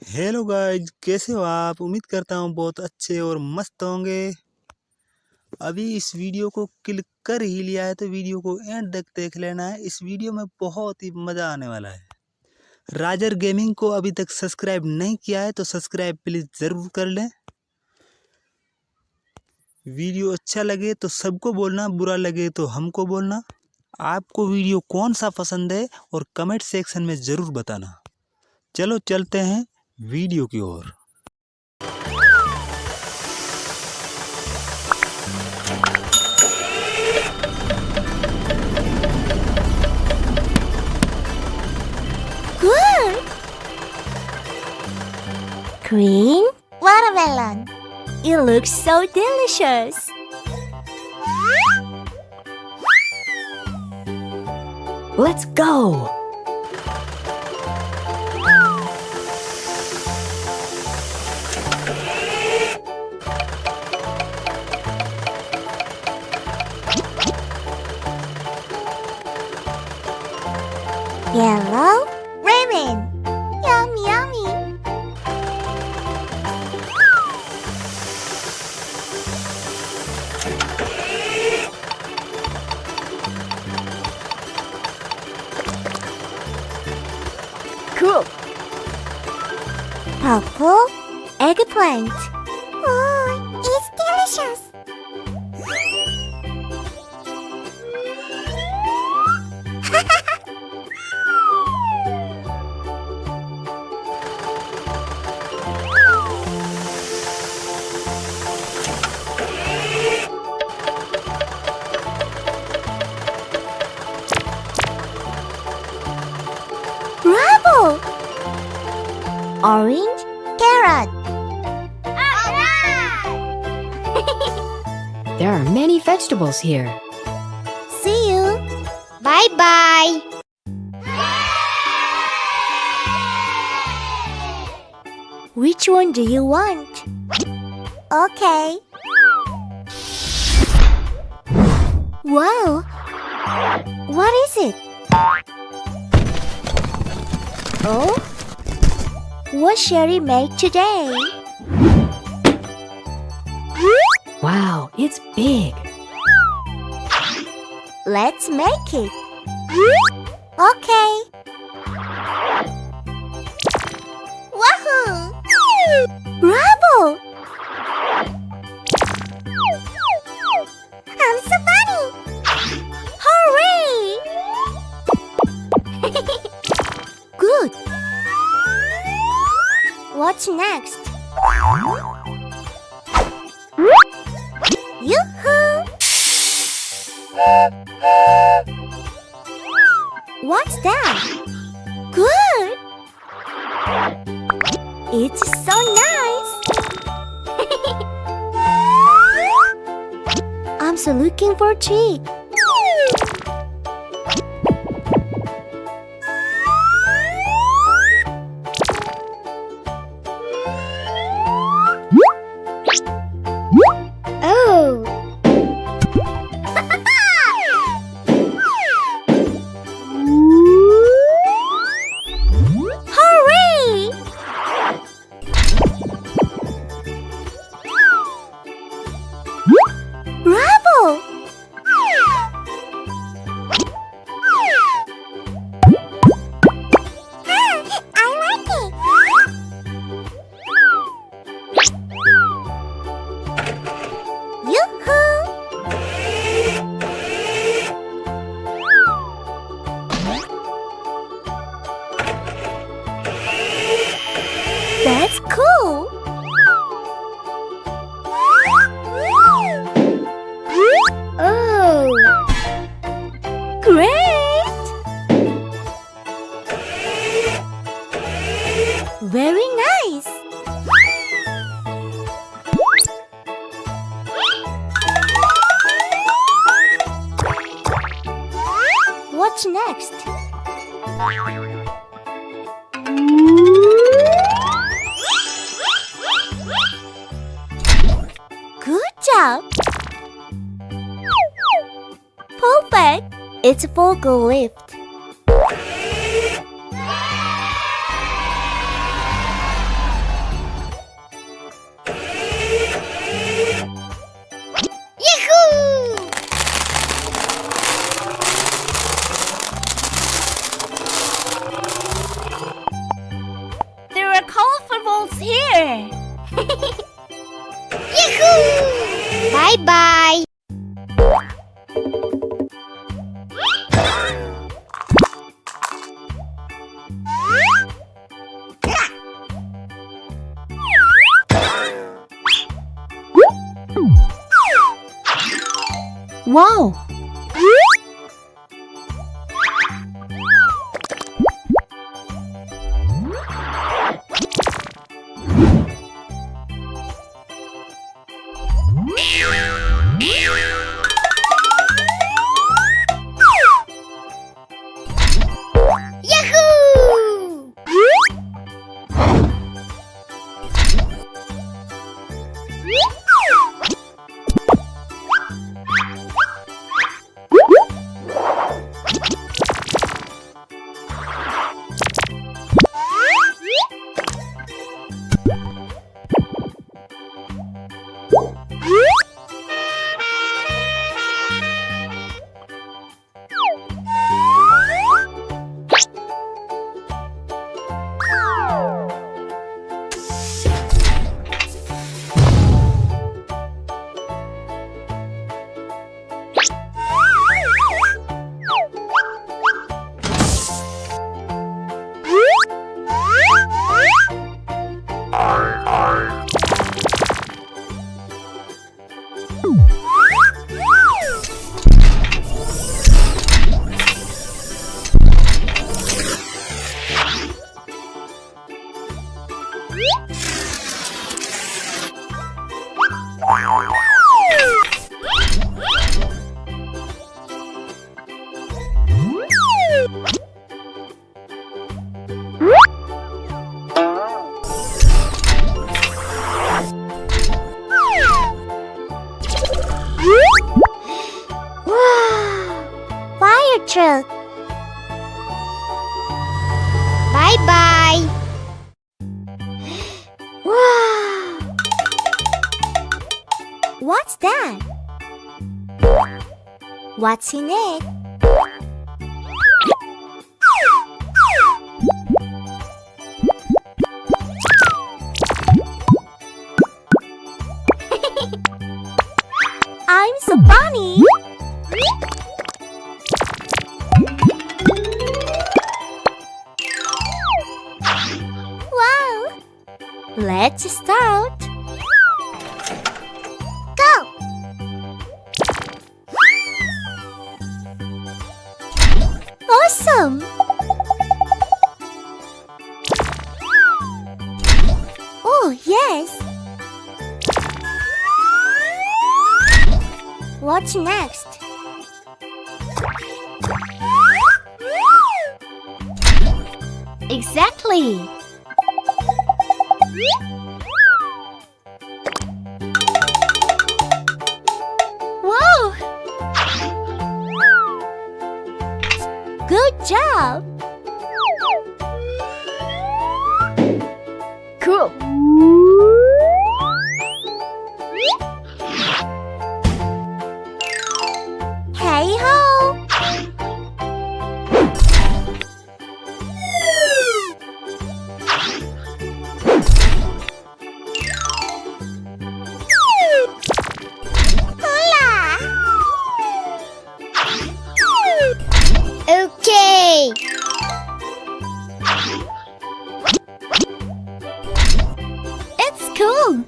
Hello guys, कैसे हो आप? उम्मीद करता हूँ बहुत अच्छे और मस्त होंगे। अभी इस वीडियो को क्लिक कर ही लिया है तो वीडियो को एंड तक देख लेना है। इस वीडियो में बहुत ही मज़ा आने वाला है। राजर गेमिंग को अभी तक सब्सक्राइब नहीं किया है तो सब्सक्राइब प्लीज़ ज़रूर कर लें। वीडियो अच्छा लगे तो सबको बोलना, बुरा लगे तो हमको बोलना। आपको वीडियो कौन सा पसंद है और कमेंट सेक्शन में ज़रूर बताना। चलो चलते हैं वीडियो की ओर। Good! Green watermelon. It looks so delicious. Let's go! Yellow ramen. Yummy, yummy. Cool. Purple eggplant. Oh, it's delicious. Bravo! Orange carrot. There are many vegetables here. See you. Bye-bye. Which one do you want? Okay. Wow. What is it? Oh? What Sherry made today? Wow, it's big. Let's make it. Okay. Wahoo! Bravo! I'm so funny! Hooray! Good. What's next? Yoo-hoo! What's that? Good! It's so nice! I'm so looking for a treat. Oh! Hooray! Bravo! I like it! Yoo-hoo! That's cool! Oh! Great! Very nice! What's next? Good job! Perfect! It's a vocal lift. here. Yahoo! Bye-bye. Wow! Yahoo! Wow! Fire truck. Bye-bye. Wow! What's that? What's in it? I'm so funny. Wow! Let's start. Go! Awesome! Oh, yes! What's next? Exactly! Whoa! Good job! Cool! Hey ho! Hola! Okay. It's cool.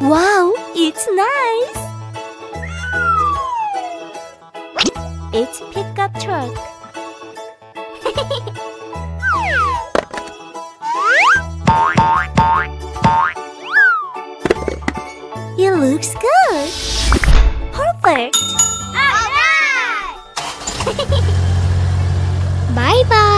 Wow, it's nice. It's pickup truck. It looks good. Perfect. Bye bye.